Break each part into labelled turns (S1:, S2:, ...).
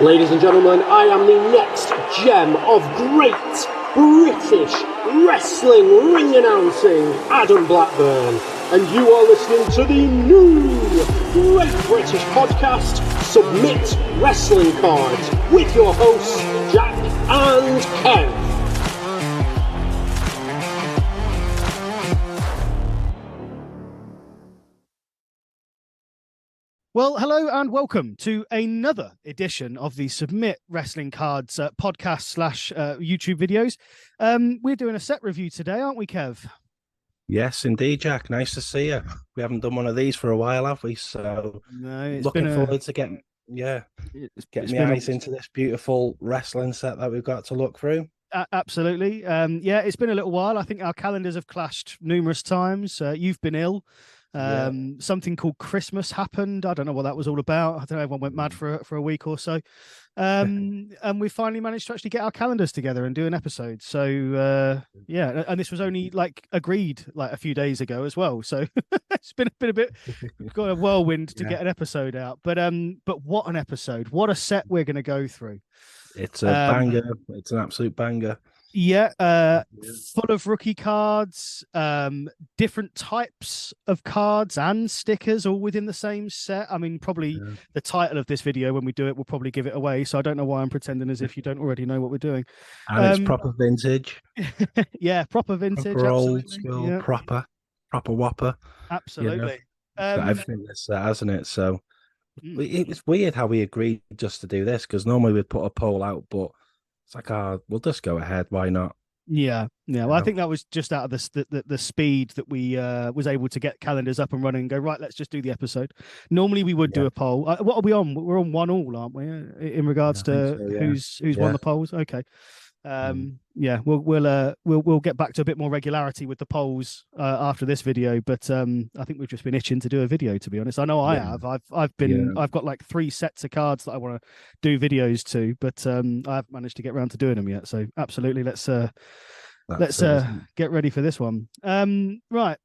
S1: Ladies and gentlemen, I am the next gem of great British wrestling ring announcing, Adam Blackburn, and you are listening to the new Great British podcast, Submit Wrestling Cards, with your hosts, Jack and Kev.
S2: Well, hello and welcome to another edition of the Submit Wrestling Cards podcast slash YouTube videos. We're doing a set review today, aren't we, Kev?
S3: Yes, indeed, Jack. Nice to see you. We haven't done one of these for a while, have we? So looking forward to getting my eyes into this beautiful wrestling set that we've got to look through.
S2: Absolutely. Yeah, it's been a little while. I think our calendars have clashed numerous times. You've been ill. Something called Christmas happened. I don't know what that was all about. I don't know. Everyone went mad for a week or so. And we finally managed to actually get our calendars together and do an episode. So yeah, and this was only like agreed like a few days ago as well. So it's been a bit got a whirlwind to get an episode out. But what an episode. What a set we're gonna go through.
S3: It's a banger. It's an absolute banger.
S2: Yeah, full of rookie cards, different types of cards and stickers all within the same set. I mean, probably the title of this video, when we do it, will probably give it away. So I don't know why I'm pretending as if you don't already know what we're doing.
S3: And it's proper vintage.
S2: Yeah, proper vintage.
S3: Proper
S2: absolutely.
S3: old school,
S2: yeah.
S3: proper whopper.
S2: Absolutely.
S3: It's got everything this set, hasn't it? So it's weird how we agreed just to do this, because normally we'd put a poll out, but it's like, we'll just go ahead. Why not?
S2: Yeah. Well, I think that was just out of the speed that we was able to get calendars up and running and go, right, let's just do the episode. Normally we would do a poll. What are we on? We're on 1-1, aren't we? In regards to who's won the polls. Okay. Yeah, we'll get back to a bit more regularity with the polls after this video, but I think we've just been itching to do a video, to be honest. I know I have. I've got like 3 sets of cards that I want to do videos to, but I haven't managed to get around to doing them yet. So absolutely, let's get ready for this one. Right.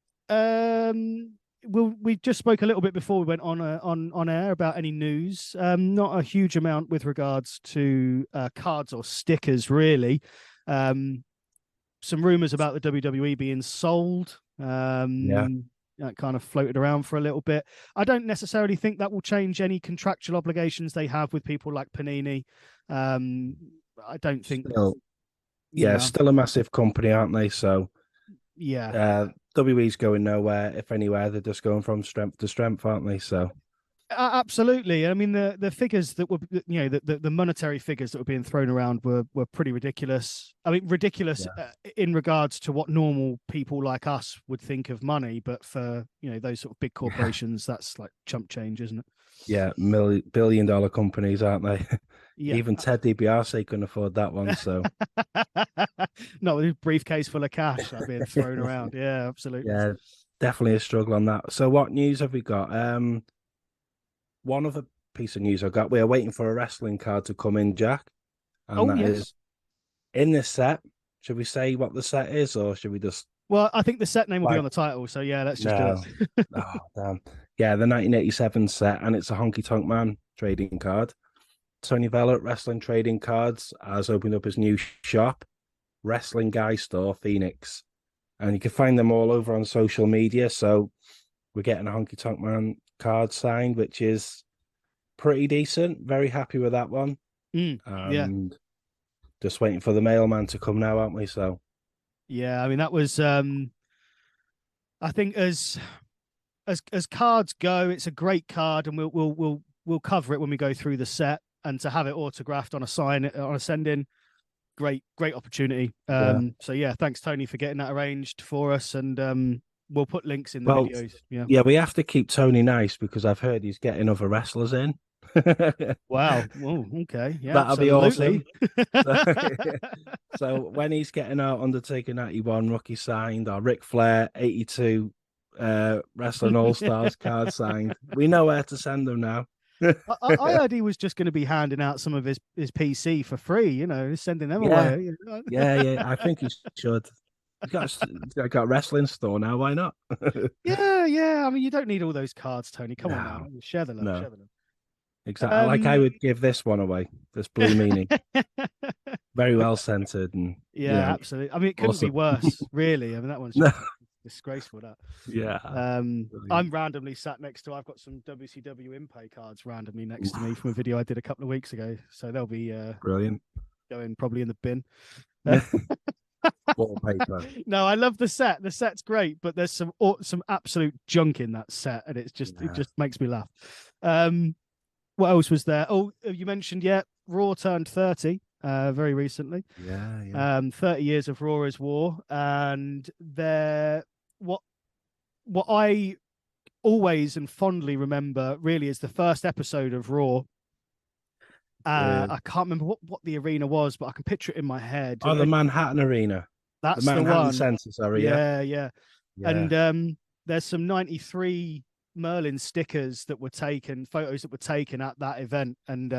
S2: We just spoke a little bit before we went on air about any news. Not a huge amount with regards to cards or stickers, really. Some rumors about the WWE being sold. That kind of floated around for a little bit. I don't necessarily think that will change any contractual obligations they have with people like Panini. I don't think.
S3: Still a massive company, aren't they? So
S2: yeah.
S3: WWE's going nowhere. If anywhere, they're just going from strength to strength, aren't they? So
S2: absolutely. I mean, the figures that were, the monetary figures that were being thrown around were pretty ridiculous. I mean, ridiculous in regards to what normal people like us would think of money, but for those sort of big corporations, that's like chump change, isn't it?
S3: Yeah, billion-dollar companies, aren't they?
S2: Yeah.
S3: Even Ted DiBiase couldn't afford that one. So
S2: not with a briefcase full of cash being thrown around. Yeah, absolutely.
S3: Yeah, definitely a struggle on that. So what news have we got? One other piece of news I got. We are waiting for a wrestling card to come in, Jack. And is in this set. Should we say what the set is, or should we just?
S2: Well, I think the set name will be on the title. So yeah, let's just do it.
S3: Oh, damn. Yeah, the 1987 set, and it's a Honky Tonk Man trading card. Tony Vellet Wrestling Trading Cards has opened up his new shop, Wrestling Guy Store, Phoenix. And you can find them all over on social media. So we're getting a Honky Tonk Man card signed, which is pretty decent. Very happy with that one. And just waiting for the mailman to come now, aren't we? So
S2: yeah, I mean, that was I think as cards go, it's a great card, and we'll cover it when we go through the set. And to have it autographed on a send-in, great opportunity. So yeah, thanks Tony for getting that arranged for us, and we'll put links in the videos.
S3: Yeah, we have to keep Tony nice, because I've heard he's getting other wrestlers in.
S2: Wow. Oh, okay. Yeah,
S3: that'll be awesome. So when he's getting our Undertaker 91 rookie signed, or Ric Flair 82 Wrestling All-Stars card signed, we know where to send them now.
S2: I heard he was just going to be handing out some of his PC for free, sending them away.
S3: Yeah, I think he should. I got a wrestling store now. Why not?
S2: Yeah. I mean, you don't need all those cards, Tony. Come on now, share the love.
S3: Exactly. I would give this one away. This blue meaning, very well centered, and
S2: Yeah, absolutely. I mean, it couldn't be
S3: awesome.
S2: worse, really. I mean, that one's
S3: No.
S2: just disgraceful. That.
S3: Yeah.
S2: I'm randomly sat next to. I've got some WCW Impay cards randomly next to me from a video I did a couple of weeks ago. So they'll be
S3: Brilliant.
S2: going probably in the bin.
S3: Wallpaper.
S2: No, I love the set. The set's great, but there's some absolute junk in that set, and it just makes me laugh. What else was there? Oh, you mentioned Raw turned 30 very recently.
S3: Yeah.
S2: 30 years of Raw is War, and what I always and fondly remember really is the first episode of Raw. I can't remember what the arena was, but I can picture it in my head.
S3: Oh, the Manhattan Arena.
S2: That's
S3: the Manhattan
S2: one.
S3: Center, sorry.
S2: Yeah. And there's some 93 Merlin stickers that were taken, photos that were taken at that event, and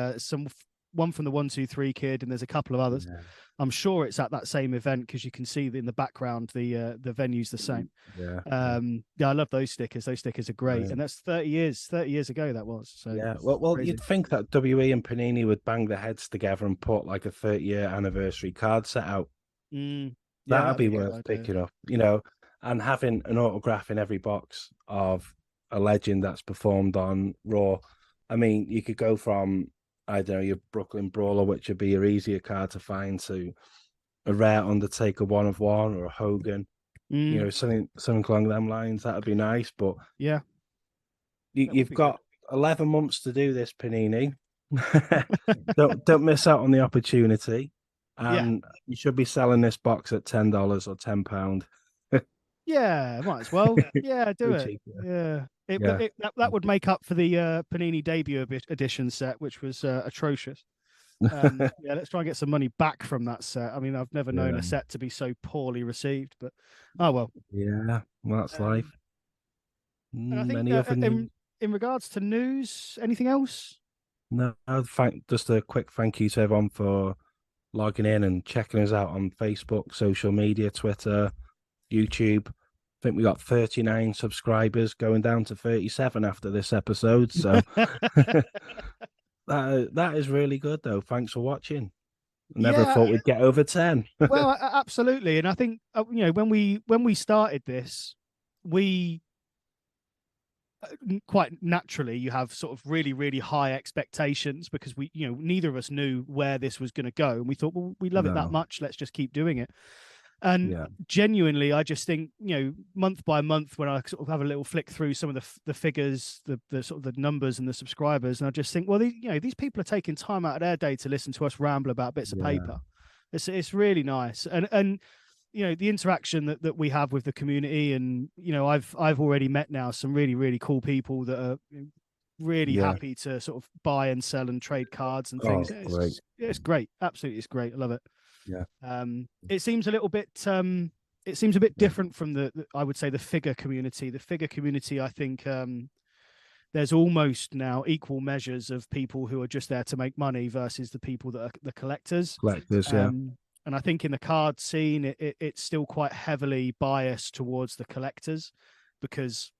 S2: one from the 1-2-3 kid, and there's a couple of others.
S3: Yeah.
S2: I'm sure it's at that same event because you can see in the background the venue's the same.
S3: Yeah.
S2: I love those stickers. Those stickers are great, and that's 30 years ago that was. So
S3: yeah. Well, you'd think that WE and Panini would bang their heads together and put like a 30-year anniversary card set out. That'd be worth picking up, and having an autograph in every box of a legend that's performed on Raw. I mean, you could go from, I don't know, your Brooklyn Brawler, which would be your easier card to find, to a rare Undertaker 1 of 1 or a Hogan, something along them lines. That would be nice. But
S2: yeah,
S3: you've got 11 months to do this, Panini. don't miss out on the opportunity. And you should be selling this box at $10 or £10.
S2: Yeah, might as well. Yeah, do it. Yeah. That would make up for the Panini debut edition set, which was atrocious. Let's try and get some money back from that set. I mean, I've never known a set to be so poorly received, but oh well.
S3: Yeah, well, that's life.
S2: And I think in regards to news, anything else?
S3: No, just a quick thank you to everyone for logging in and checking us out on Facebook, social media, Twitter, YouTube. I think we got 39 subscribers, going down to 37 after this episode. So that is really good, though. Thanks for watching. Never thought we'd get over 10.
S2: Well, absolutely. And I think when we started this, we quite naturally, you have sort of really, really high expectations because we, neither of us knew where this was going to go, and we thought, well, we love it that much, let's just keep doing it. And genuinely, I just think, month by month, when I sort of have a little flick through some of the figures, the sort of the numbers and the subscribers, and I just think, well, these people are taking time out of their day to listen to us ramble about bits of paper. It's really nice, and the interaction that we have with the community, and I've already met now some really, really cool people that are really happy to sort of buy and sell and trade cards and things. It's great. Absolutely, it's great. I love it.
S3: Yeah.
S2: It seems a little bit different from the I would say the figure community. The figure community, I think, there's almost now equal measures of people who are just there to make money versus the people that are the collectors. And I think in the card scene, it's still quite heavily biased towards the collectors because,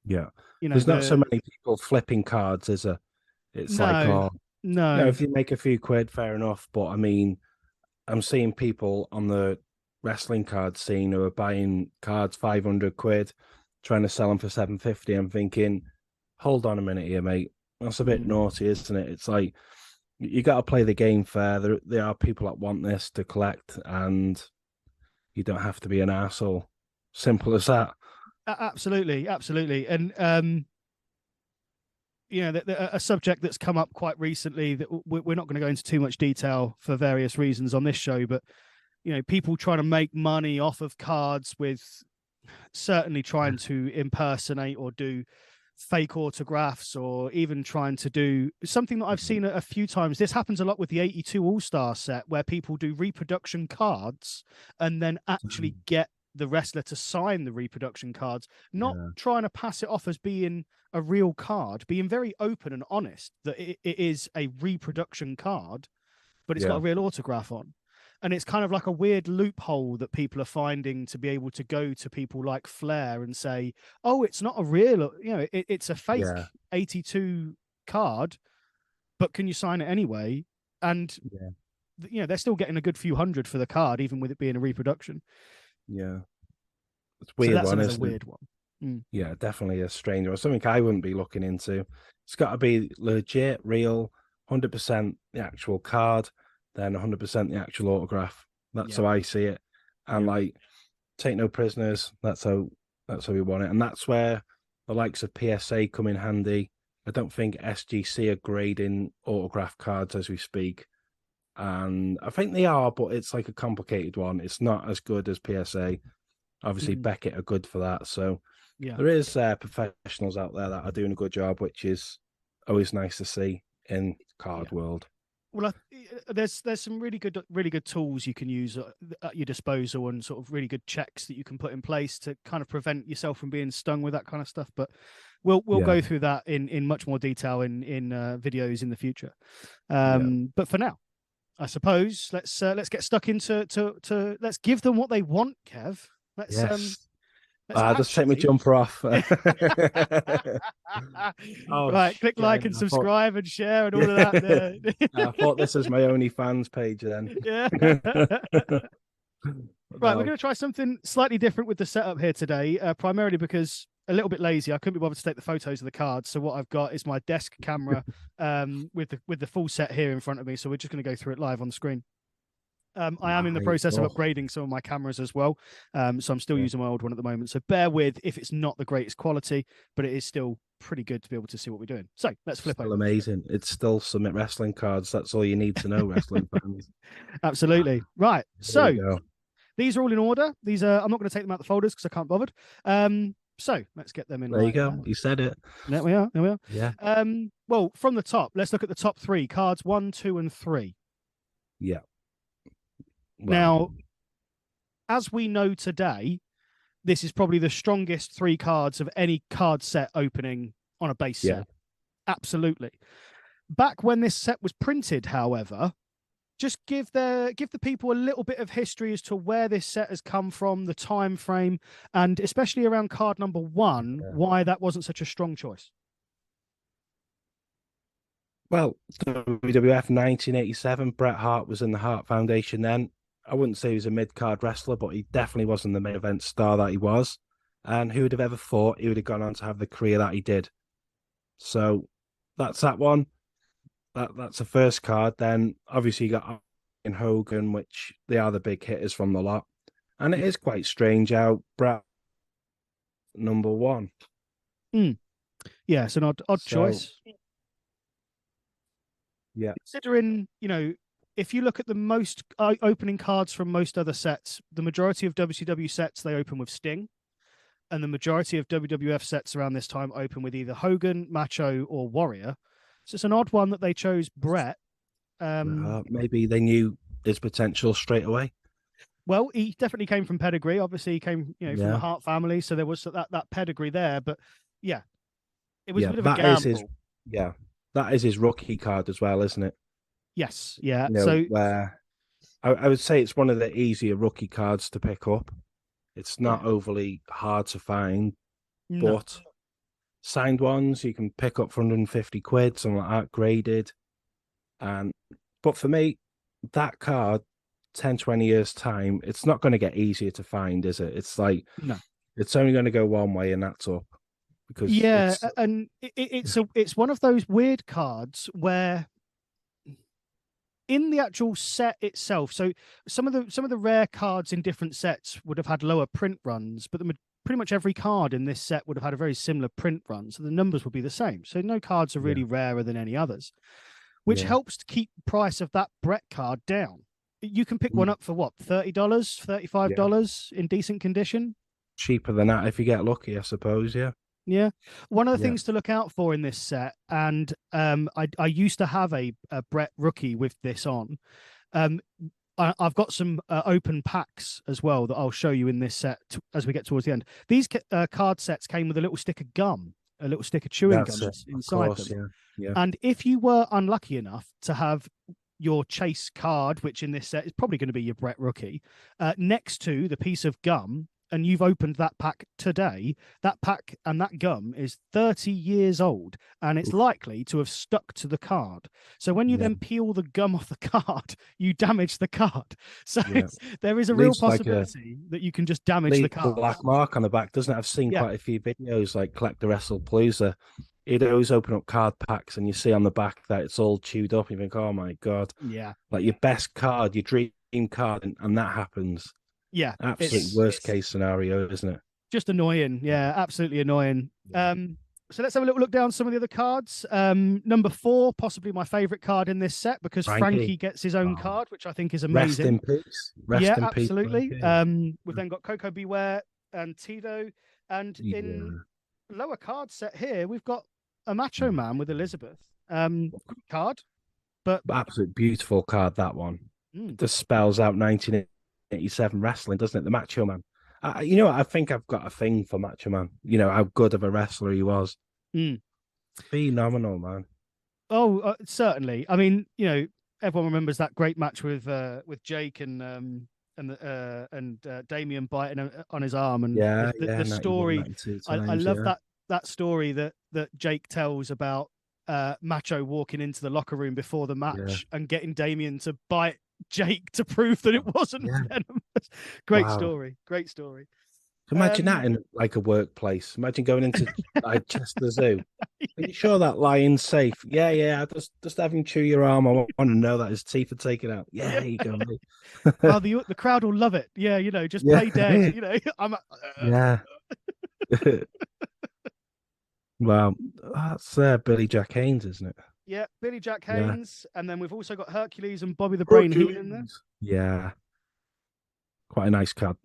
S3: there's not so many people flipping cards, is there? It's no. If you make a few quid, fair enough. But I mean, I'm seeing people on the wrestling card scene who are buying cards 500 quid, trying to sell them for 750. I'm thinking, hold on a minute here, mate. That's a bit naughty, isn't it? It's like, you got to play the game fair. There are people that want this to collect, and you don't have to be an arsehole. Simple as that.
S2: Absolutely. And a subject that's come up quite recently that we're not going to go into too much detail for various reasons on this show, but people trying to make money off of cards with certainly trying to impersonate or do fake autographs, or even trying to do something that I've seen a few times. This happens a lot with the 82 All-Star set, where people do reproduction cards and then actually get the wrestler to sign the reproduction cards, not trying to pass it off as being a real card, being very open and honest that it is a reproduction card, but it's got a real autograph on. And it's kind of like a weird loophole that people are finding to be able to go to people like Flair and say, oh, it's not a real, it's a fake 82 card, but can you sign it anyway? And they're still getting a good few hundred for the card, even with it being a reproduction.
S3: Yeah, it's weird.
S2: So that's
S3: one,
S2: another weird one.
S3: Yeah, definitely a strange one. Something I wouldn't be looking into. It's got to be legit, real, 100% the actual card, then 100% the actual autograph. That's how I see it. And like, take no prisoners. That's how we want it. And that's where the likes of PSA come in handy. I don't think SGC are grading autograph cards as we speak. And I think they are, but it's like a complicated one. It's not as good as PSA. Obviously, Beckett are good for that. So there is professionals out there that are doing a good job, which is always nice to see in card world.
S2: Well, there's some really good tools you can use at your disposal, and sort of really good checks that you can put in place to kind of prevent yourself from being stung with that kind of stuff. But we'll go through that in much more detail in videos in the future. But for now, I suppose let's get stuck into let's give them what they want, Kev. Let's
S3: just take my jumper off.
S2: Right, click like and subscribe and share and all of that.
S3: I thought this was my OnlyFans page then.
S2: Yeah. Right, we're going to try something slightly different with the setup here today, primarily because a little bit lazy. I couldn't be bothered to take the photos of the cards, so what I've got is my desk camera with the full set here in front of me. So we're just going to go through it live on the screen. I am in the process of upgrading some of my cameras as well. So I'm still using my old one at the moment. So bear with if it's not the greatest quality, but it is still pretty good to be able to see what we're doing. So let's flip over.
S3: Amazing. It's still Summit Wrestling cards. That's all you need to know, wrestling fans.
S2: Absolutely. Right. So these are all in order. These are, I'm not going to take them out the folders because I can't bothered. So let's get them in.
S3: There you go. You said it.
S2: There we are.
S3: Yeah.
S2: Well, from the top, let's look at the top three cards, 1, 2, and 3.
S3: Yeah.
S2: Wow. Now, as we know today, this is probably the strongest 3 cards of any card set opening on a base set. Absolutely. Back when this set was printed, however, just give the people a little bit of history as to where this set has come from, the time frame, and especially around card number 1, why that wasn't such a strong choice.
S3: Well, WWF 1987, Bret Hart was in the Hart Foundation then. I wouldn't say he was a mid-card wrestler, but he definitely wasn't the main event star that he was. And who would have ever thought he would have gone on to have the career that he did? So that's that one. That's the first card. Then obviously you got in Hogan, which they are the big hitters from the lot. And it is quite strange how Bret number 1.
S2: Yeah, it's an odd choice.
S3: Yeah.
S2: Considering, if you look at the most opening cards from most other sets, the majority of WCW sets, they open with Sting. And the majority of WWF sets around this time open with either Hogan, Macho, or Warrior. So it's an odd one that they chose Bret.
S3: Maybe they knew his potential straight away.
S2: Well, he definitely came from pedigree. Obviously, he came from the Hart family. So there was that pedigree there. But yeah, it was a bit of a gamble.
S3: That is his rookie card as well, isn't it?
S2: Yes, yeah.
S3: So where I would say it's one of the easier rookie cards to pick up. It's not overly hard to find, but signed ones you can pick up for 150 quid, something like that, graded. But for me, that card, 10, 20 years time, it's not going to get easier to find, is it? It's like it's only going to go one way, and that's up. Because
S2: and it's one of those weird cards where in the actual set itself, so some of the rare cards in different sets would have had lower print runs, but pretty much every card in this set would have had a very similar print run, so the numbers would be the same. So no cards are really rarer than any others, which helps to keep the price of that Bret card down. You can pick one up for what, $30, $35 in decent condition.
S3: Cheaper than that if you get lucky, I suppose.
S2: Yeah. One of the things to look out for in this set, and I used to have a Bret rookie with this on. I've got some open packs as well that I'll show you in this set as we get towards the end. These card sets came with a little stick of gum, a little stick of chewing gum inside them. Yeah. And if you were unlucky enough to have your chase card, which in this set is probably going to be your Bret rookie, next to the piece of gum, and you've opened that pack today, that pack and that gum is 30 years old, and it's likely to have stuck to the card. So when you then peel the gum off the card, you damage the card. So there is a real possibility that you can just damage the card.
S3: Black mark on the back, doesn't it? I've seen quite a few videos like Collector Wrestle Palooza. You'd always open up card packs and you see on the back that it's all chewed up. You think, oh my God.
S2: Yeah.
S3: Like your best card, your dream card, and that happens.
S2: Yeah.
S3: Absolute worst case scenario, isn't it?
S2: Just annoying. Yeah, absolutely annoying. So let's have a little look down some of the other cards. Number 4, possibly my favorite card in this set, because Frankie gets his own card, which I think is amazing.
S3: Rest in peace. Rest in
S2: absolutely.
S3: Peace,
S2: we've then got Coco Beware and Tito. And in lower card set here, we've got a Macho Man with Elizabeth. Card. But
S3: absolute beautiful card, that one. Just spells out 1987 wrestling, doesn't it? The Macho Man. You know what? I think I've got a thing for Macho Man. You know how good of a wrestler he was. Phenomenal, man.
S2: Oh, certainly. I mean, you know, everyone remembers that great match with Jake and Damien biting on his arm, and the story. I love that story that Jake tells about Macho walking into the locker room before the match and getting Damien to bite Jake to prove that it wasn't venomous. Great story.
S3: Imagine that in like a workplace. Imagine going into like Chester Zoo. Are you sure that lion's safe? Yeah. Just have him chew your arm. I want to know that his teeth are taken out. Yeah, there you go.
S2: Oh, the crowd will love it. Yeah, you know, just play dead. You know,
S3: Wow, that's Billy Jack Haynes, isn't it?
S2: Yeah, Billy Jack Haynes, and then we've also got Hercules and Bobby the Brain Heenan in there.
S3: Yeah, quite a nice card.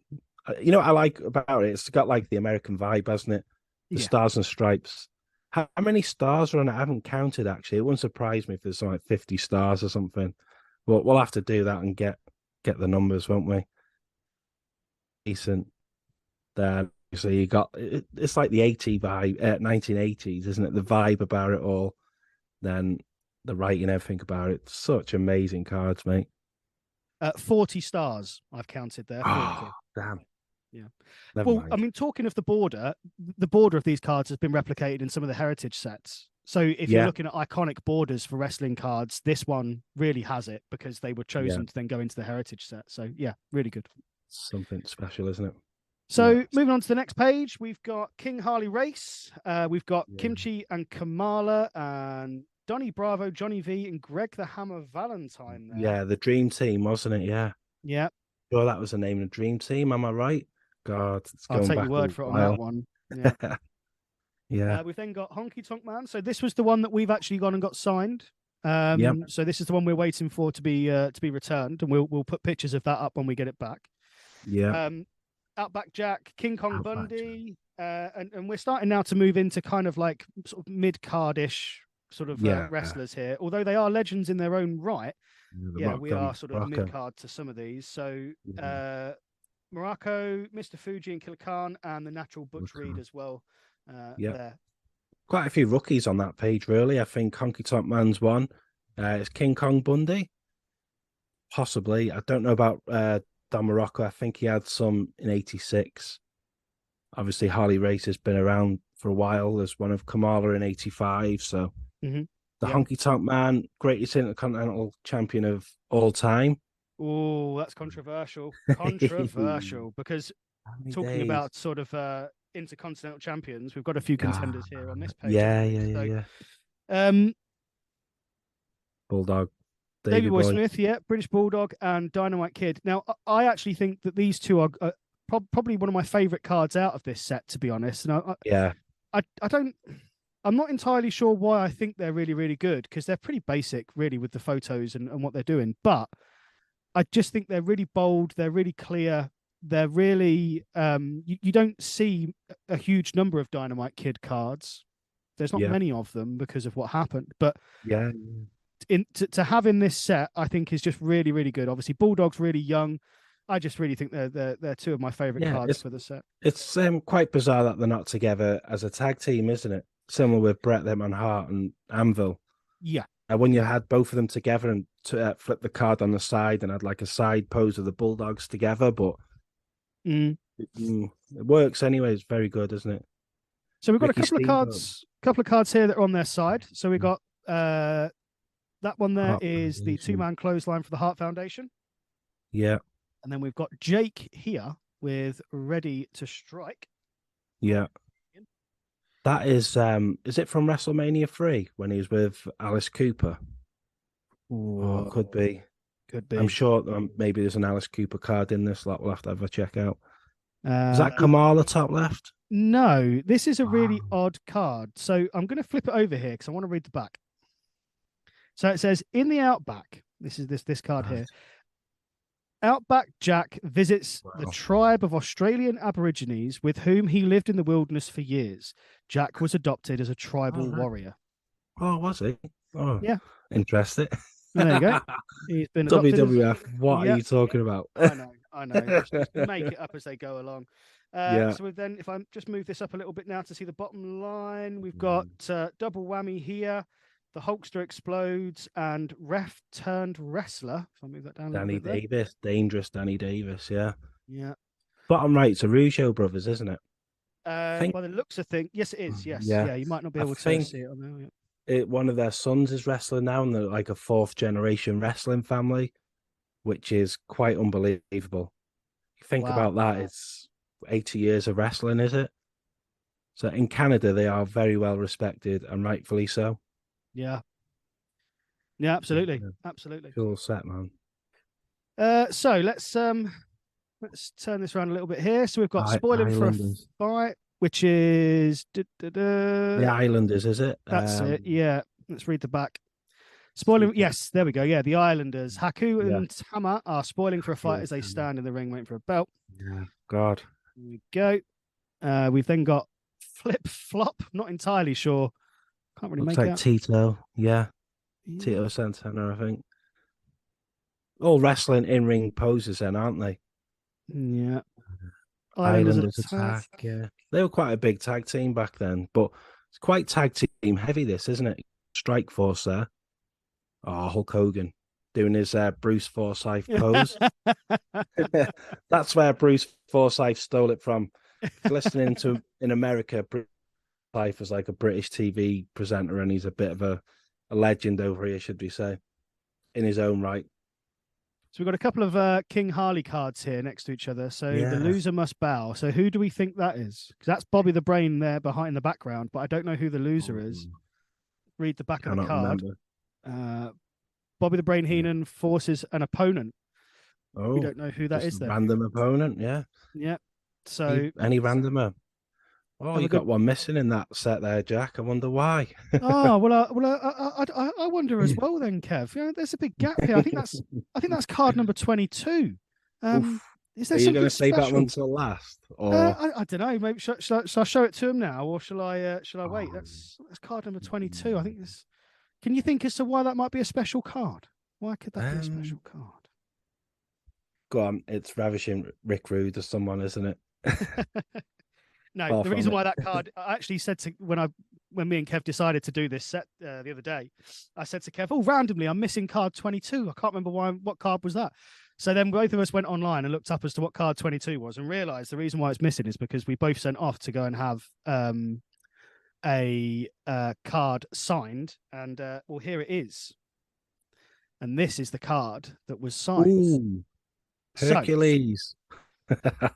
S3: You know what I like about it? It's got like the American vibe, hasn't it? The stars and stripes. How many stars are on it? I haven't counted actually. It wouldn't surprise me if there's like 50 stars or something. But we'll have to do that and get the numbers, won't we? Decent. Then so you got it's like the 80 vibe, 1980s, isn't it? The vibe about it all. Then the writing, everything about it. Such amazing cards, mate.
S2: 40 stars I've counted there. 40.
S3: Oh, damn.
S2: Yeah.
S3: Never mind.
S2: I mean, talking of the border of these cards has been replicated in some of the heritage sets. So if you're looking at iconic borders for wrestling cards, this one really has it because they were chosen to then go into the heritage set. So yeah, really good.
S3: Something special, isn't it?
S2: So moving on to the next page, we've got King Harley Race. We've got Kimchi and Kamala and Donny Bravo, Johnny V, and Greg the Hammer Valentine there.
S3: Yeah, the Dream Team, wasn't it? Yeah.
S2: Yeah.
S3: Sure, that was the name of the Dream Team. Am I right? God,
S2: I'll take your word for it on that one. Yeah.
S3: Yeah.
S2: We've then got Honky Tonk Man. So this was the one that we've actually gone and got signed. So this is the one we're waiting for to be returned, and we'll put pictures of that up when we get it back.
S3: Yeah.
S2: Outback Jack, King Kong Bundy, and we're starting now to move into kind of like sort of mid-cardish sort of wrestlers here. Although they are legends in their own right, we are sort of mid-card to some of these. So Morocco, Mr. Fuji and Killer Khan, and the Natural Butch Reed as well. There.
S3: Quite a few rookies on that page, really. I think Honky Tonk Man's one. It's King Kong Bundy. Possibly. I don't know about Don Morocco. I think he had some in 86. Obviously, Harley Race has been around for a while. There's one of Kamala in 85. So the Honky Tonk Man, greatest intercontinental champion of all time.
S2: Oh, that's controversial. Because talking about sort of intercontinental champions, we've got a few contenders here on this page.
S3: Yeah. Bulldog.
S2: Davey Boy Smith, British Bulldog, and Dynamite Kid. Now, I actually think that these two are probably one of my favourite cards out of this set, to be honest. And I'm not entirely sure why I think they're really, really good, because they're pretty basic, really, with the photos and what they're doing. But I just think they're really bold. They're really clear. They're really you don't see a huge number of Dynamite Kid cards. There's not many of them because of what happened. But to have in this set, I think is just really, really good. Obviously, Bulldog's really young. I just really think they're two of my favorite cards for the set.
S3: It's quite bizarre that they're not together as a tag team, isn't it? Similar with Bret Hart and Anvil.
S2: Yeah.
S3: When you had both of them together and to flip the card on the side and had like a side pose of the Bulldogs together, but you It works anyway. It's very good, isn't it?
S2: So we've got
S3: Ricky
S2: a couple of cards here that are on their side. So we got that one there
S3: Heart
S2: is the
S3: Foundation.
S2: 2-man clothesline for the Hart Foundation.
S3: Yeah,
S2: And then we've got Jake here with Ready to Strike.
S3: yeah. That is it from WrestleMania 3 when he was with Alice Cooper? Oh, could be.
S2: Could be.
S3: I'm sure maybe there's an Alice Cooper card in this lot. We'll have to have a check out. Is
S2: Uh,
S3: that Kamala top left?
S2: no, this is a really odd card. So I'm going to flip it over here because I want to read the back. So it says, in the Outback, this is this card here. Outback Jack visits the tribe of Australian Aborigines with whom he lived in the wilderness for years. Jack was adopted as a tribal warrior.
S3: Oh, was he? Oh,
S2: yeah.
S3: Interesting.
S2: There you go. He's been adopted.
S3: WWF, what are you talking about?
S2: I know. Just make it up as they go along. So then, if I just move this up a little bit now to see the bottom line, we've got double whammy here. The Hulkster explodes and ref turned wrestler. If I move that down a
S3: Danny
S2: little bit
S3: Davis, dangerous Danny Davis, yeah.
S2: Yeah.
S3: Bottom right, it's a Rougeau brothers, isn't it?
S2: By the looks of things, yes, it is. Yes, yeah. You might not be able to see it on there.
S3: One of their sons is wrestling now, and they're like a 4th generation wrestling family, which is quite unbelievable. You think about that, it's 80 years of wrestling, is it? So in Canada, they are very well respected, and rightfully so.
S2: Yeah, absolutely.
S3: Cool set, man.
S2: So let's turn this around a little bit here. So we've got spoiling for a fight, which is
S3: the Islanders, is it?
S2: That's it. Yeah. Let's read the back. Spoiling. Yes, there we go. Yeah, the Islanders. Haku and Tama are spoiling for a fight as they stand in the ring waiting for a belt.
S3: Yeah. God.
S2: Here we go. We've then got Flip Flop. Not entirely sure. Can't really
S3: Looks
S2: make
S3: like
S2: out.
S3: Tito. Yeah. Tito Santana, I think. All wrestling in-ring poses then, aren't they?
S2: Yeah.
S3: Islanders attack. Yeah. They were quite a big tag team back then, but it's quite tag team heavy, this, isn't it? Strike Force there. Oh, Hulk Hogan doing his Bruce Forsyth pose. That's where Bruce Forsyth stole it from. Listening to in America, Bruce Forsyth was like a British TV presenter, and he's a bit of a legend over here, should we say, in his own right.
S2: So we've got a couple of King Harley cards here next to each other. So the loser must bow. So who do we think that is? Because that's Bobby the Brain there behind in the background, but I don't know who the loser is. Read the back of the card. Bobby the Brain Heenan forces an opponent. We don't know who that is. Then
S3: random opponent, yeah.
S2: So
S3: any randomer. Oh, you got one missing in that set there, Jack. I wonder why.
S2: I wonder as well. Then, Kev, there's a big gap here. I think that's card number 22. Is there something
S3: going to save
S2: special?
S3: that one till last? Or
S2: I don't know. Maybe shall I show it to him now, or shall I wait? That's card number 22. I think this. Can you think as to why that might be a special card? Why could that be a special card?
S3: Go on, it's Ravishing Rick Rude or someone, isn't it?
S2: No, the reason why that card, I actually said to when me and Kev decided to do this set the other day, I said to Kev, randomly, I'm missing card 22. I can't remember what card was that. So then both of us went online and looked up as to what card 22 was and realized the reason why it's missing is because we both sent off to go and have a card signed. And here it is. And this is the card that was signed.
S3: Ooh, Hercules.
S2: So,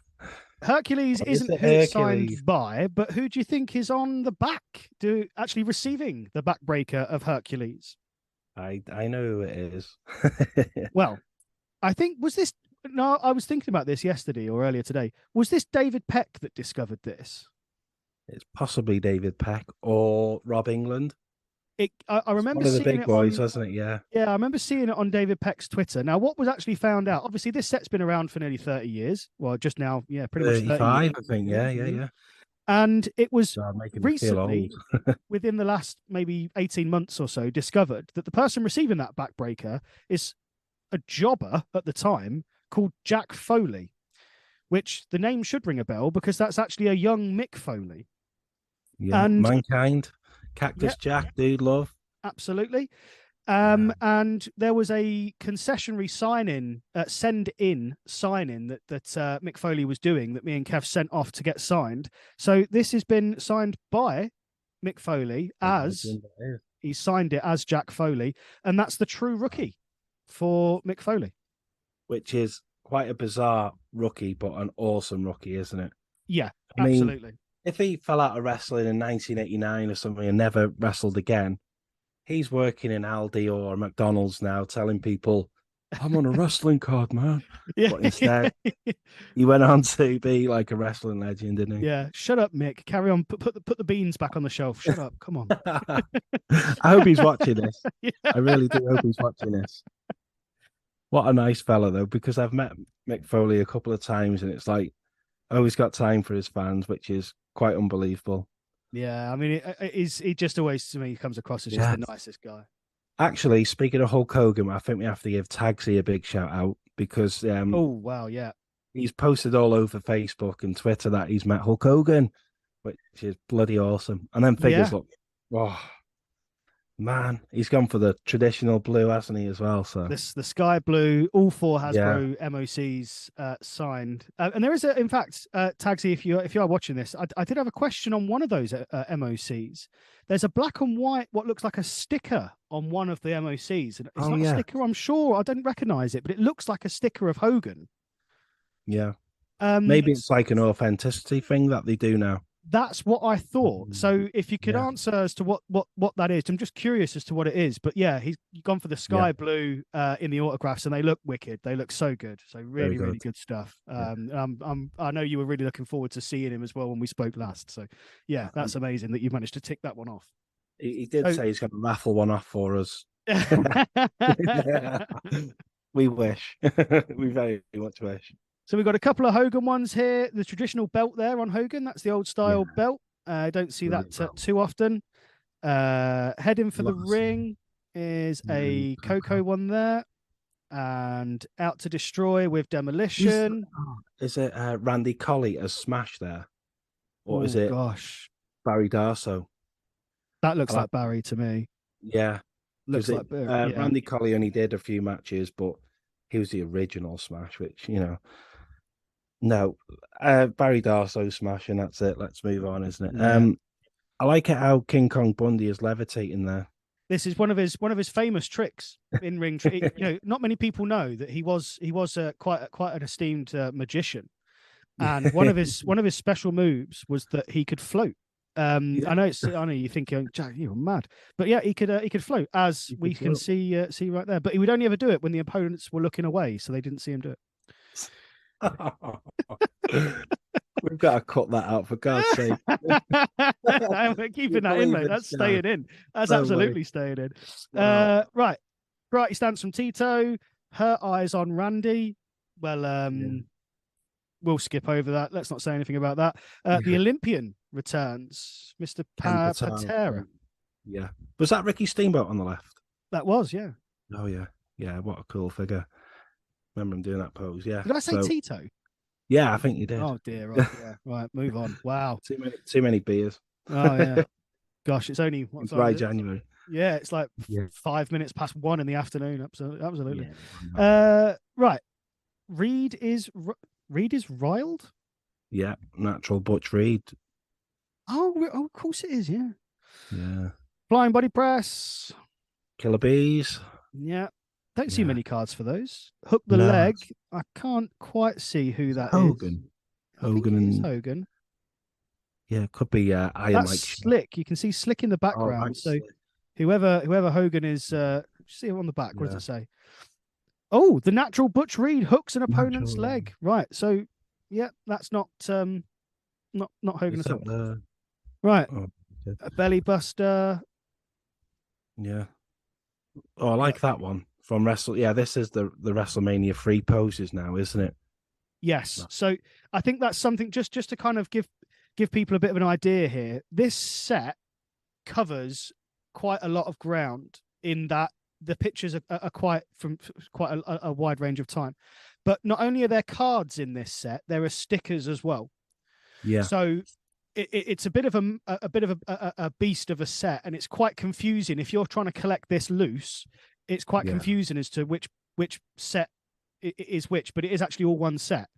S2: Hercules isn't who it's signed by, but who do you think is on the back, actually receiving the backbreaker of Hercules?
S3: I know who it is.
S2: Well, I think I was thinking about this yesterday or earlier today. Was this David Peck that discovered this?
S3: It's possibly David Peck or Rob England.
S2: I remember
S3: one of the
S2: seeing
S3: big boys, wasn't it? Yeah.
S2: Yeah, I remember seeing it on David Peck's Twitter. Now, what was actually found out? Obviously, this set's been around for nearly 30 years. Well, just now, pretty much
S3: 35, I think. Yeah.
S2: And it was recently, within the last maybe 18 months or so, discovered that the person receiving that backbreaker is a jobber at the time called Jack Foley, which the name should ring a bell because that's actually a young Mick Foley.
S3: Yeah, and Mankind. Cactus Jack, dude, love.
S2: Absolutely. And there was a concessionary send-in sign-in that Mick Foley was doing that me and Kev sent off to get signed. So this has been signed by Mick Foley as he signed it as Jack Foley, and that's the true rookie for Mick Foley,
S3: which is quite a bizarre rookie, but an awesome rookie, isn't it?
S2: Yeah,
S3: I mean,
S2: absolutely.
S3: If he fell out of wrestling in 1989 or something and never wrestled again, he's working in Aldi or McDonald's now, telling people, "I'm on a wrestling card, man."
S2: Yeah.
S3: But instead, he went on to be like a wrestling legend, didn't he?
S2: Yeah. Shut up, Mick. Carry on. Put the beans back on the shelf. Shut up. Come on.
S3: I hope he's watching this.
S2: Yeah.
S3: I really do hope he's watching this. What a nice fella, though, because I've met Mick Foley a couple of times, and it's like, oh, he's got time for his fans, which is quite unbelievable.
S2: Yeah, I mean, he just always, to me, comes across as just the nicest guy.
S3: Actually, speaking of Hulk Hogan, I think we have to give Tagsy a big shout out because
S2: oh wow, yeah,
S3: he's posted all over Facebook and Twitter that he's met Hulk Hogan, which is bloody awesome. And then figures look, oh man, he's gone for the traditional blue, hasn't he, as well? So
S2: the sky blue, all 4 Hasbro MOCs signed, and there is in fact, Tagsy, if you are watching this, I did have a question on one of those MOCs. There's a black and white, what looks like a sticker on one of the MOCs, and it's not a sticker. I'm sure I don't recognize it, but it looks like a sticker of Hogan.
S3: Yeah, maybe it's like an authenticity thing that they do now.
S2: That's what I thought. So if you could answer as to what that is, I'm just curious as to what it is. But yeah, he's gone for the sky blue in the autographs, and they look wicked. They look so good. So really, really good stuff. I know you were really looking forward to seeing him as well when we spoke last. So yeah, that's amazing that you managed to tick that one off.
S3: He did say he's going to raffle one off for us. We wish. We very much wish.
S2: So we've got a couple of Hogan ones here. The traditional belt there on Hogan. That's the old style belt. I don't see that too often. Heading for the ring is a Coco one there. And Out to Destroy with Demolition.
S3: Is it Randy Colley as Smash there? Or is it Barry Darso?
S2: That looks like Barry to me.
S3: Yeah.
S2: Looks like Barry.
S3: Randy Colley only did a few matches, but he was the original Smash, which, you know. No, Barry Darso Smash, and that's it. Let's move on, isn't it? Yeah. I like it how King Kong Bundy is levitating there.
S2: This is one of his famous tricks in ring. You know, not many people know that he was quite an esteemed magician, and one of his special moves was that he could float. I know you think, Jack, you're mad, but yeah, he could float, as we can see right there. But he would only ever do it when the opponents were looking away, so they didn't see him do it.
S3: We've got to cut that out, for God's sake.
S2: I'm keeping that in, mate. That's staying in. That's absolutely staying in. Right. Righty stance from Tito. Her eyes on Randy. Well, we'll skip over that. Let's not say anything about that. The Olympian returns, Mr. Patera.
S3: Yeah. Was that Ricky Steamboat on the left?
S2: That was, yeah.
S3: Oh, yeah. Yeah, what a cool figure. Remember him doing that pose, yeah.
S2: Did I say Tito?
S3: Yeah, I think you did.
S2: Oh dear, right, yeah. Right, move on. Wow.
S3: Too many beers.
S2: Oh yeah. Gosh, it's only
S3: January.
S2: Yeah, it's like 5 minutes past 1 in the afternoon. Absolutely. Yeah, right. Reed is riled?
S3: Yeah, natural Butch Reed.
S2: Oh, of course it is, yeah.
S3: Yeah.
S2: Flying body press.
S3: Killer bees.
S2: Yeah. Don't see many cards for those. Hook the leg. I can't quite see who that
S3: Hogan.
S2: is. Hogan.
S3: Yeah, it could be Iron
S2: That's
S3: Mike
S2: Slick. You can see Slick in the background.
S3: Right,
S2: so
S3: Slick.
S2: whoever Hogan is, see him on the back. What does it say? Oh, the natural Butch Reed hooks an opponent's leg. Right. So yeah, that's not Hogan at all. Right. Oh, a belly buster.
S3: Yeah. Oh, I like that one. From Wrestle, yeah, this is the WrestleMania 3 poses now, isn't it?
S2: Yes. So I think that's something just to kind of give people a bit of an idea here. This set covers quite a lot of ground in that the pictures are quite a wide range of time. But not only are there cards in this set, there are stickers as well.
S3: Yeah.
S2: So it's a bit of a beast of a set, and it's quite confusing if you're trying to collect this loose. It's quite confusing as to which set is which, but it is actually all one set.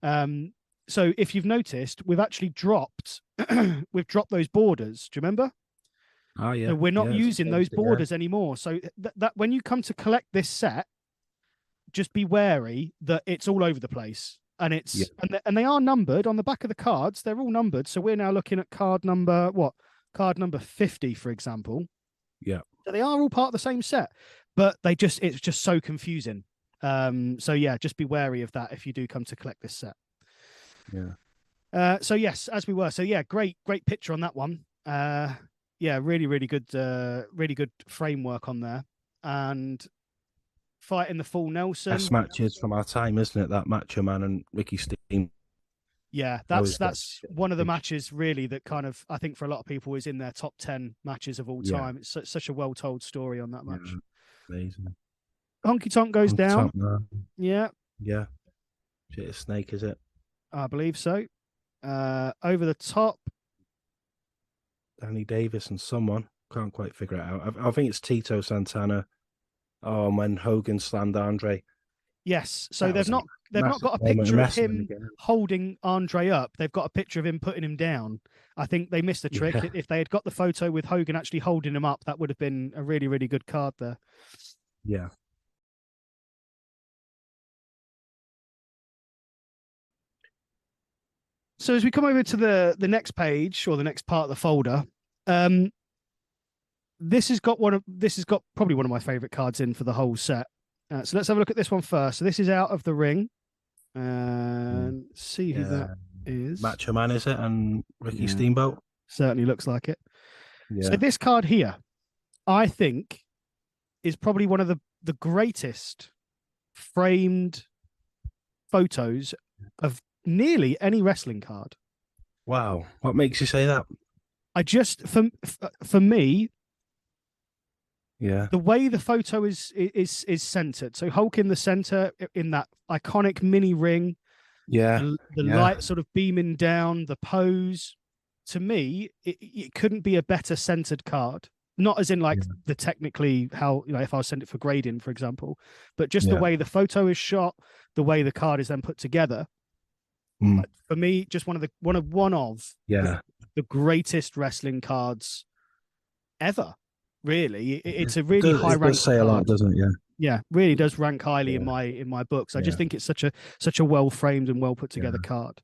S2: So if you've noticed, we've actually dropped those borders. Do you remember?
S3: Oh yeah.
S2: So we're not using those borders anymore. So that when you come to collect this set, just be wary that it's all over the place. And it's and they are numbered on the back of the cards. They're all numbered. So we're now looking at card number 50, for example.
S3: Yeah.
S2: So they are all part of the same set, but it's just so confusing. So yeah, just be wary of that if you do come to collect this set.
S3: Yeah.
S2: So yes, as we were. So yeah, great picture on that one. Yeah, really good framework on there. And fighting the full Nelson.
S3: Best matches from our time, isn't it? That Macho Man and Ricky Steamboat.
S2: Yeah, that's one of the matches really that kind of, I think for a lot of people, is in their top 10 matches of all time. It's such a well-told story on that match.
S3: Amazing.
S2: Honky Tonk goes down. Yeah.
S3: Yeah. Shit, Snake, is it?
S2: I believe so. Over the top.
S3: Danny Davis and someone. Can't quite figure it out. I think it's Tito Santana. Oh, when Hogan slammed Andre.
S2: Yes. So they've not got a picture of him holding Andre up. They've got a picture of him putting him down. I think they missed the trick. Yeah. If they had got the photo with Hogan actually holding him up, that would have been a really, really good card there.
S3: Yeah.
S2: So as we come over to the next page or the next part of the folder, this has got probably one of my favorite cards in for the whole set. So let's have a look at this one first. So this is Out of the Ring, and see who that is.
S3: Macho Man, is it? And Ricky Steamboat.
S2: Certainly looks like it.
S3: Yeah.
S2: So this card here, I think, is probably one of the greatest framed photos of nearly any wrestling card.
S3: Wow. What makes you say that?
S2: I just, for me,
S3: yeah,
S2: the way the photo is centered. So Hulk in the center in that iconic mini ring.
S3: Yeah.
S2: The light sort of beaming down, the pose. To me, it couldn't be a better centered card. Not as in like the technically how, if I was sent it for grading, for example, but just the way the photo is shot, the way the card is then put together. For me, just one of the greatest wrestling cards ever. Really, it's a really high rank. It does
S3: say a lot, doesn't it? Yeah.
S2: Yeah, really does rank highly in my books. I just think it's such a well framed and well put together card.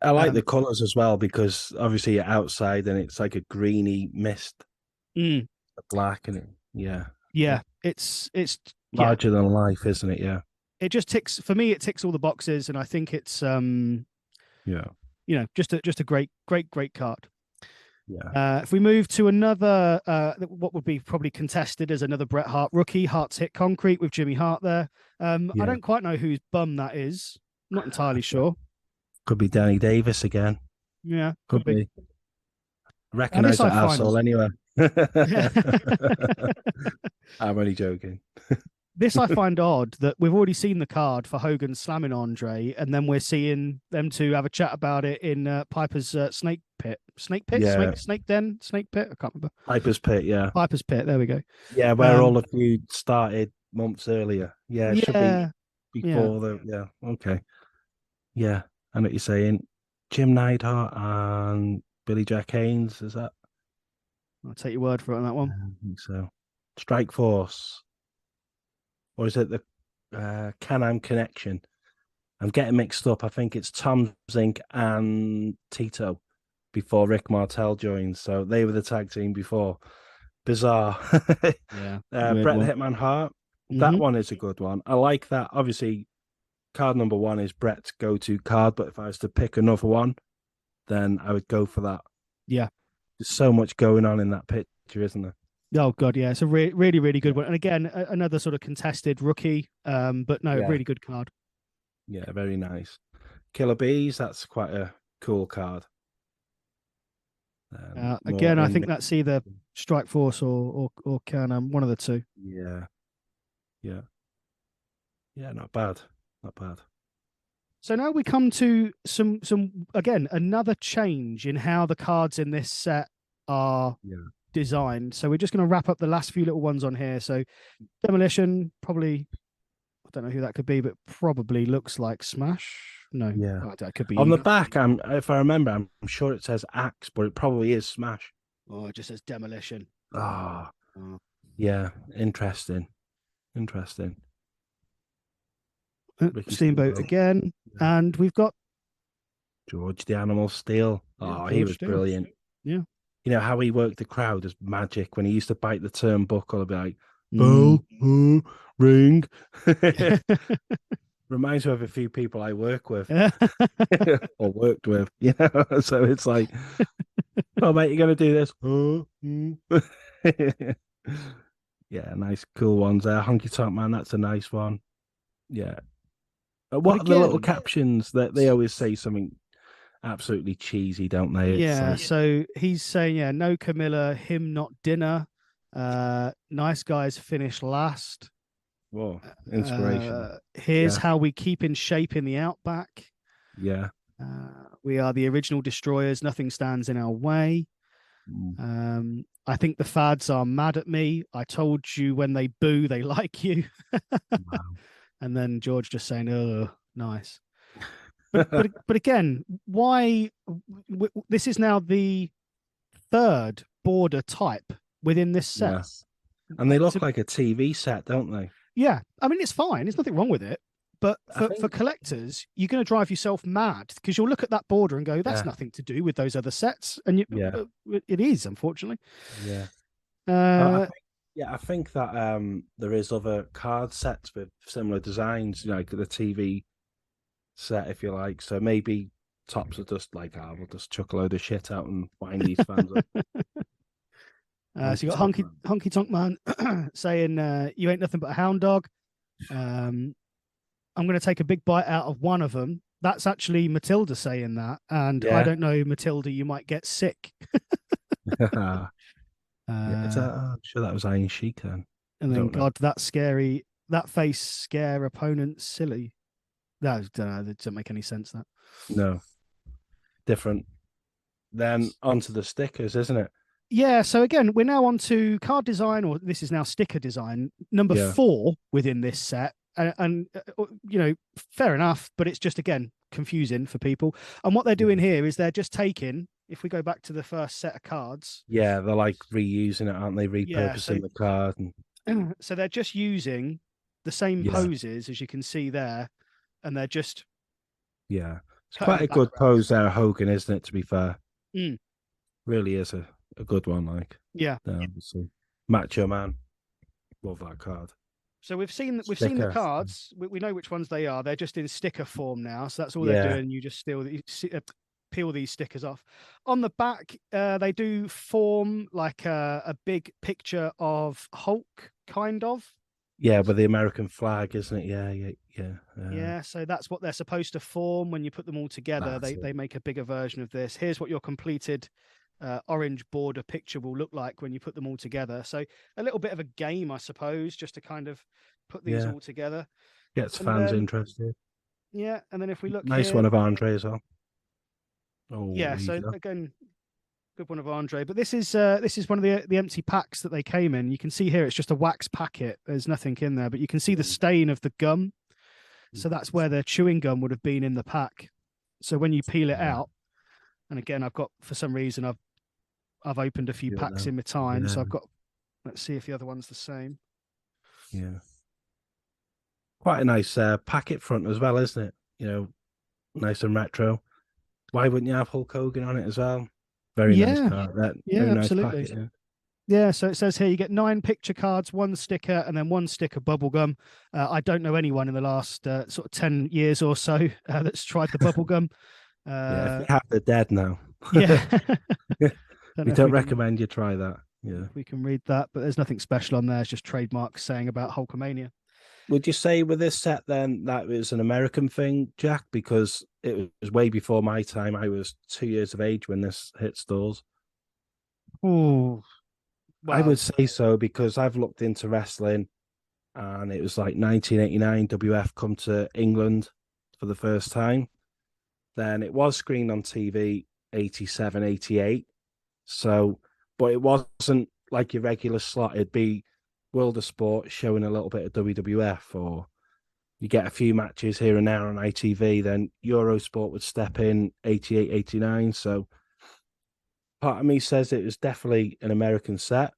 S3: I like the colors as well, because obviously you're outside and it's like a greeny mist, black, and
S2: it's
S3: larger than life, isn't it? Yeah.
S2: It just ticks for me. It ticks all the boxes, and I think it's just a great card.
S3: Yeah.
S2: If we move to another, what would be probably contested as another Bret Hart rookie, Hearts Hit Concrete with Jimmy Hart there. I don't quite know whose bum that is. I'm not entirely sure.
S3: Could be Danny Davis again.
S2: Yeah,
S3: could be. Recognize that asshole anyway. I'm only joking.
S2: This I find odd that we've already seen the card for Hogan slamming Andre, and then we're seeing them two have a chat about it in Piper's snake pit, snake den, snake pit. I can't remember.
S3: Piper's pit, yeah.
S2: Piper's pit. There we go.
S3: Yeah, where all the feud started months earlier. Yeah, it should be before the. Yeah, okay. Yeah, I know what you're saying. Jim Neidhart and Billy Jack Haynes, is that?
S2: I'll take your word for it on that one.
S3: I think so. Strike Force. Or is it the Can-Am Connection? I'm getting mixed up. I think it's Tom Zink and Tito before Rick Martel joined. So they were the tag team before. Bizarre.
S2: Yeah.
S3: Bret Hitman Hart. That one is a good one. I like that. Obviously, card number one is Bret's go-to card. But if I was to pick another one, then I would go for that.
S2: Yeah.
S3: There's so much going on in that picture, isn't there?
S2: Oh god, yeah, it's a really, really good one. And again, another sort of contested rookie, but no, really good card.
S3: Yeah, very nice. Killer Bees, that's quite a cool card.
S2: Again, I think that's either Strike Force or Can-Am, one of the two.
S3: Yeah, not bad.
S2: So now we come to some again, another change in how the cards in this set are designed. So we're just going to wrap up the last few little ones on here. So Demolition, probably, I don't know who that could be, but probably looks like Smash. No, that could be
S3: on the back. If I remember, I'm sure it says Axe, but it probably is Smash.
S2: Oh, it just says Demolition.
S3: Oh. Yeah, interesting.
S2: Steamboat again, and we've got
S3: George the Animal Steel. Oh, he was brilliant.
S2: Yeah.
S3: You know how he worked the crowd as magic when he used to bite the turnbuckle and be like, bell, ring. Reminds me of a few people I work with or worked with, you know. So it's like, oh, mate, you're going to do this. Yeah, nice, cool ones there. Honky Tonk Man, that's a nice one. Yeah. What are the little captions that they always say something absolutely cheesy, don't they?
S2: It's so he's saying, no Camilla, him not dinner. Nice guys finish last.
S3: Whoa, inspiration.
S2: Here's how we keep in shape in the outback.
S3: Yeah.
S2: We are the original destroyers. Nothing stands in our way. I think the fads are mad at me. I told you when they boo, they like you.
S3: Wow.
S2: And then George just saying, oh, nice. But again, why? This is now the third border type within this set.
S3: Yes. And they look like a TV set, don't they?
S2: Yeah. I mean, it's fine. There's nothing wrong with it. But for collectors, you're going to drive yourself mad because you'll look at that border and go, that's nothing to do with those other sets. And it is, unfortunately.
S3: Yeah. I think that there is other card sets with similar designs, you know, like the TV set, if you like. So maybe Topps are just like, we'll just chuck a load of shit out and wind these fans up.
S2: So you got Honky Tonk Man saying, you ain't nothing but a hound dog. I'm going to take a big bite out of one of them. That's actually Matilda saying that. And I don't know, Matilda, you might get sick.
S3: I'm sure that was Iron Sheik then.
S2: And then, God, that face scare opponents silly. No, that doesn't make any sense, that.
S3: No. Different. Then onto the stickers, isn't it?
S2: Yeah, so again, we're now on to card design, or this is now sticker design, number 4 within this set. And you know, fair enough, but it's just, again, confusing for people. And what they're doing here is they're just taking, if we go back to the first set of cards.
S3: Yeah, they're like reusing it, aren't they? Repurposing the card.
S2: And... So they're just using the same poses, as you can see there, and they're just...
S3: Yeah, it's quite a good pose there, Hogan, isn't it, to be fair? Really is a good one, like.
S2: Yeah.
S3: Macho Man. Love that card.
S2: So we've seen the cards. We know which ones they are. They're just in sticker form now. So that's all they're doing. You just peel these stickers off. On the back, they do form like a big picture of Hulk, kind of.
S3: Yeah, with the American flag, isn't it? Yeah.
S2: So that's what they're supposed to form when you put them all together. They make a bigger version of this. Here's what your completed orange border picture will look like when you put them all together. So a little bit of a game, I suppose, just to kind of put these all together.
S3: Gets fans interested.
S2: Yeah, and then if we look,
S3: nice one of Andre as well.
S2: Oh yeah, so again, good one of Andre. But this is one of the empty packs that they came in. You can see here it's just a wax packet. There's nothing in there, but you can see the stain of the gum. So that's where the chewing gum would have been in the pack. So when you peel it out, and again, I've got, for some reason, I've opened a few packs in my time, so I've got. Let's see if the other one's the same.
S3: Yeah, quite a nice packet front as well, isn't it? You know, nice and retro. Why wouldn't you have Hulk Hogan on it as well? Very nice card. Very
S2: absolutely.
S3: Nice packet,
S2: yeah, so it says here you get 9 picture cards, 1 sticker, and then 1 sticker bubble gum. I don't know anyone in the last sort of 10 years or so that's tried the bubble gum.
S3: If they have, they're dead now.
S2: Yeah.
S3: We don't recommend you try that. Yeah.
S2: We can read that, but there's nothing special on there. It's just trademarks saying about Hulkamania.
S3: Would you say with this set then that was an American thing, Jack? Because it was way before my time. I was 2 years of age when this hit stores.
S2: Oh,
S3: I would say so, because I've looked into wrestling, and it was like 1989. WWF come to England, for the first time. Then it was screened on TV 87, 88. So, but it wasn't like your regular slot. It'd be World of Sport showing a little bit of WWF, or you get a few matches here and there on ITV. Then Eurosport would step in 88, 89. So part of me says it was definitely an American set,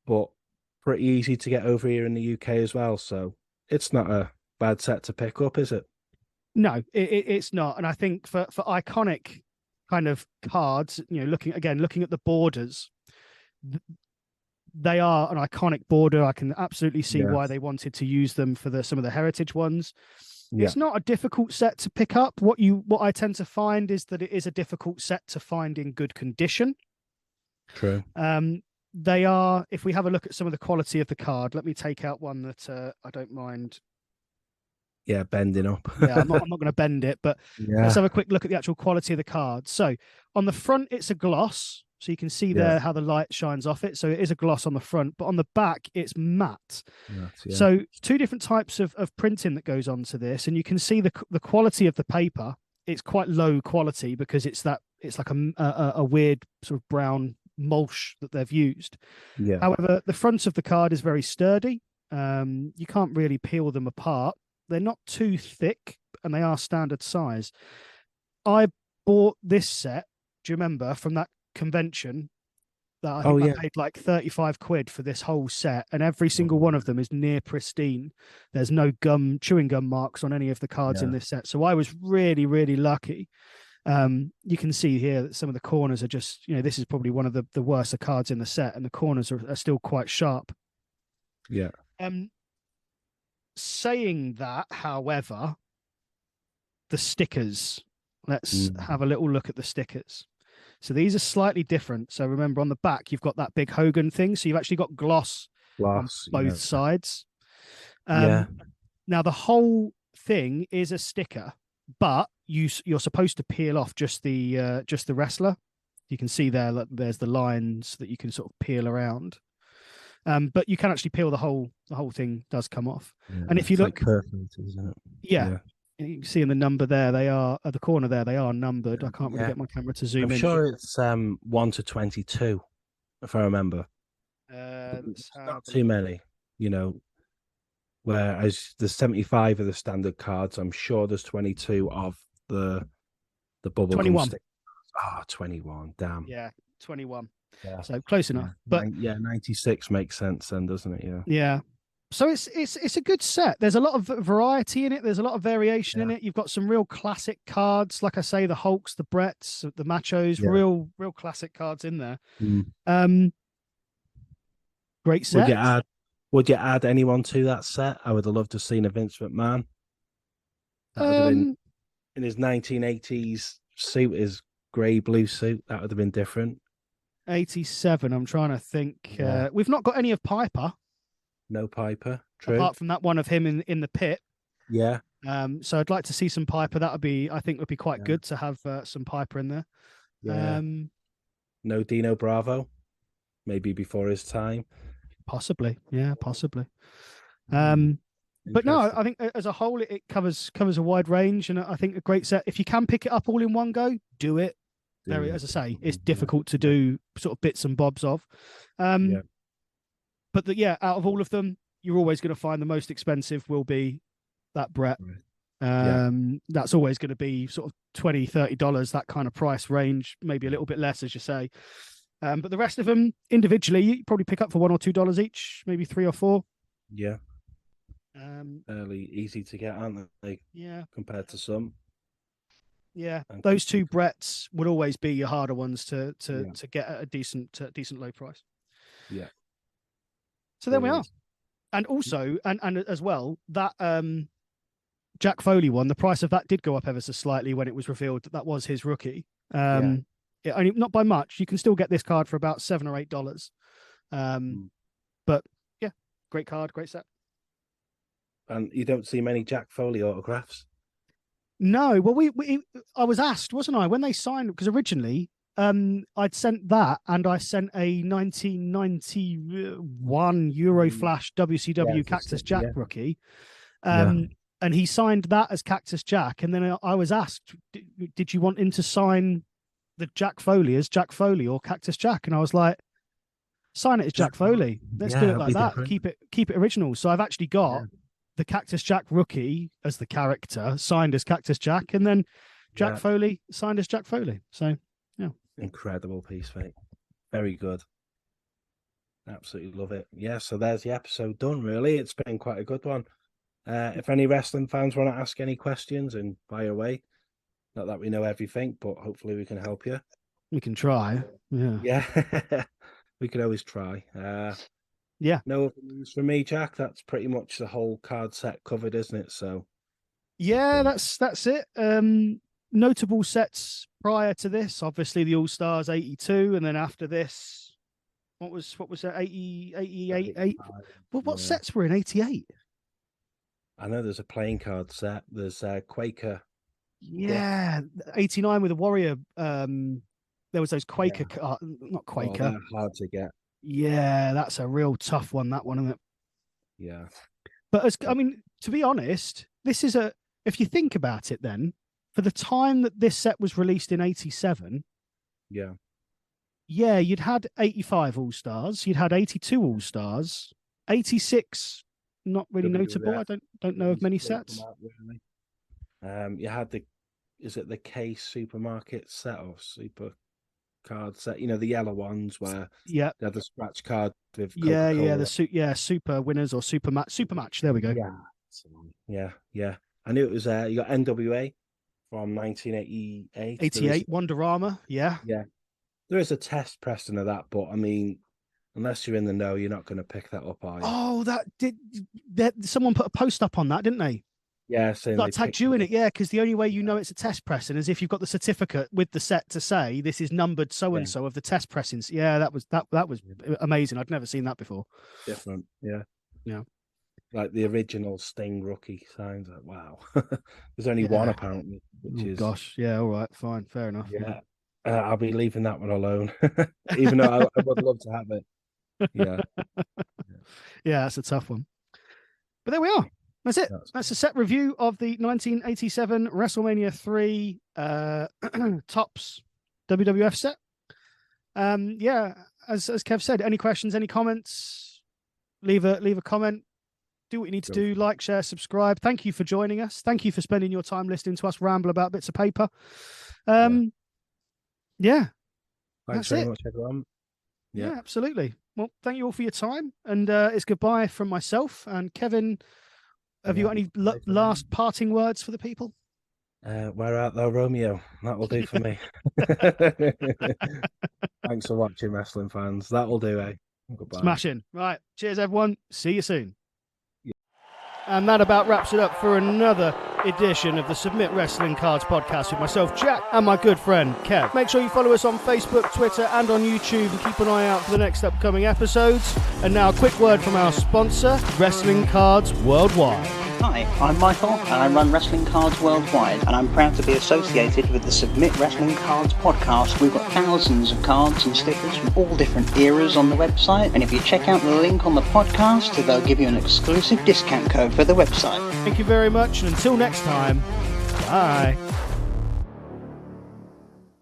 S3: but pretty easy to get over here in the UK as well. So it's not a bad set to pick up, is it?
S2: No, it's not. And I think for iconic kind of cards, looking at the borders, they are an iconic border. I can absolutely see why they wanted to use them for some of the heritage ones. Yeah. It's not a difficult set to pick up. What I tend to find is that it is a difficult set to find in good condition.
S3: True.
S2: They are, if we have a look at some of the quality of the card, let me take out one that I don't mind.
S3: Yeah, bending up.
S2: Yeah, I'm not going to bend it, but let's have a quick look at the actual quality of the card. So on the front, it's a gloss. So you can see there how the light shines off it. So it is a gloss on the front, but on the back, it's matte. So two different types of printing that goes on to this. And you can see the quality of the paper. It's quite low quality because it's like a weird sort of brown mulch that they've used.
S3: Yeah.
S2: However, the front of the card is very sturdy. You can't really peel them apart. They're not too thick, and they are standard size. I bought this set, do you remember, from that convention? That I think I paid like 35 quid for this whole set, and every single one of them is near pristine. There's no chewing gum marks on any of the cards in this set. So I was really, really lucky. You can see here that some of the corners are just, this is probably one of the worst cards in the set, and the corners are still quite sharp.
S3: Yeah.
S2: Saying that, however, the stickers, let's have a little look at the stickers. So these are slightly different. So remember, on the back, you've got that big Hogan thing. So you've actually got gloss on both sides. Now, the whole thing is a sticker, but you're supposed to peel off just the wrestler. You can see there that there's the lines that you can sort of peel around. But you can actually peel the whole thing does come off.
S3: Yeah,
S2: and if you look,
S3: like perfect, isn't it?
S2: Yeah. You can see in the number there, they are at the corner there, they are numbered. I can't really get my camera to zoom in.
S3: I'm sure it's 1 to 22, if I remember. Not too many, whereas there's 75 of the standard cards. I'm sure there's 22 of the bubble
S2: 21.
S3: 21, damn.
S2: Yeah, 21.
S3: Yeah.
S2: So close enough. But
S3: 96 makes sense then, doesn't it? Yeah.
S2: Yeah. So it's a good set. There's a lot of variety in it. There's a lot of variation in it. You've got some real classic cards, like I say, the Hulks, the Brets, the Machos, real classic cards in there. Great set.
S3: Would you add anyone to that set? I would have loved to have seen a Vince McMahon. That would have been in his 1980s suit, his grey blue suit. That would have been different.
S2: 87. I'm trying to think. We've not got any of Piper.
S3: No Piper. True.
S2: Apart from that one of him in the pit.
S3: Yeah.
S2: So I'd like to see some Piper. I think would be quite good to have some Piper in there.
S3: Yeah. No Dino Bravo. Maybe before his time.
S2: Possibly. Yeah, possibly. But no, I think as a whole it covers a wide range, and I think a great set. If you can pick it up all in one go, do it. As I say, it's difficult to do sort of bits and bobs of. But out of all of them, you're always going to find the most expensive will be that Bret. That's always going to be sort of $20, $30, that kind of price range, maybe a little bit less, as you say. But the rest of them individually, you probably pick up for $1 or $2 each, maybe $3 or $4.
S3: Yeah. Fairly easy to get, aren't they?
S2: Yeah.
S3: Compared to some.
S2: Yeah, those two Brets would always be your harder ones to get at a decent low price.
S3: Yeah.
S2: So there we are. And also, and as well, that Jack Foley one, the price of that did go up ever so slightly when it was revealed that was his rookie. Only not by much. You can still get this card for about $7 or $8. But yeah, great card, great set.
S3: And you don't see many Jack Foley autographs.
S2: No, well, I was asked, wasn't I, when they signed, because originally I'd sent that, and I sent a 1991 Euroflash WCW Cactus Jack rookie. and he signed that as Cactus Jack. And then I was asked, did you want him to sign the Jack Foley as Jack Foley or Cactus Jack? And I was like, sign it as Jack Foley. Let's do it like that.
S3: Different.
S2: Keep it original. So I've actually got the Cactus Jack rookie as the character signed as Cactus Jack, and then Jack Foley signed as Jack Foley. So yeah,
S3: incredible piece, mate. Very good. Absolutely love it. Yeah, so there's the episode done. Really, it's been quite a good one. If any wrestling fans want to ask any questions, and fire away. Not that we know everything, but hopefully we can help you.
S2: we can try. Yeah.
S3: We could always try.
S2: Yeah.
S3: No other news for me, Jack. That's pretty much the whole card set covered, isn't it? So
S2: Yeah, that's it. Notable sets prior to this, obviously the All Stars 82, and then after this, what was that 80, 88? What sets were in 88?
S3: I know there's a playing card set. There's Quaker.
S2: Yeah, 89 with a Warrior. There was those Quaker, not Quaker.
S3: Oh, they're hard to get.
S2: Yeah, that's a real tough one. That one, isn't it?
S3: Yeah.
S2: But I mean, to be honest, this is if you think about it, then for the time that this set was released in 87,
S3: yeah,
S2: you'd had 85 All Stars, you'd had 82 All Stars, 86 not really notable. I don't know of many sets.
S3: You had is it the K supermarket set or super card set? You know, the yellow ones where they had the scratch card with
S2: Coca-Cola. Super winners or super match. There we go.
S3: Yeah. I knew it was you got NWA from 1988.
S2: 88 Wonderama. Yeah.
S3: There is a test pressing of that, but I mean, unless you're in the know, you're not going to pick that up, are you?
S2: Oh, someone put a post up on that, didn't they?
S3: Yeah, saying
S2: I tagged you in it, because the only way you know it's a test pressing is if you've got the certificate with the set to say this is numbered so and so of the test pressings. Yeah, that was amazing. I'd never seen that before.
S3: Different, yeah.
S2: Like
S3: the original Sting rookie signs. Like, wow, there's only one apparently.
S2: Gosh, yeah, all right, fine, fair enough.
S3: Yeah, I'll be leaving that one alone, even though I would love to have it. Yeah,
S2: that's a tough one. But there we are. That's it. That's a set review of the 1987 WrestleMania 3 Topps WWF set. As Kev said, any questions, any comments, leave a comment. Do what you need to do. Like, share, subscribe. Thank you for joining us. Thank you for spending your time listening to us ramble about bits of paper.
S3: Thanks
S2: very
S3: much, everyone.
S2: Yeah, absolutely. Well, thank you all for your time. And it's goodbye from myself and Kevin. Have you got any last parting words for the people?
S3: Where art thou, Romeo? That will do for me. Thanks for watching, wrestling fans. That will do, eh? Goodbye.
S2: Smashing. Right. Cheers, everyone. See you soon. And that about wraps it up for another edition of the Submit Wrestling Cards podcast with myself, Jack, and my good friend, Kev. Make sure you follow us on Facebook, Twitter, and on YouTube, and keep an eye out for the next upcoming episodes. And now a quick word from our sponsor, Wrestling Cards Worldwide.
S4: Hi, I'm Michael, and I run Wrestling Cards Worldwide, and I'm proud to be associated with the Submit Wrestling Cards podcast. We've got thousands of cards and stickers from all different eras on the website, and if you check out the link on the podcast, they'll give you an exclusive discount code for the website.
S2: Thank you very much, and until next time, bye.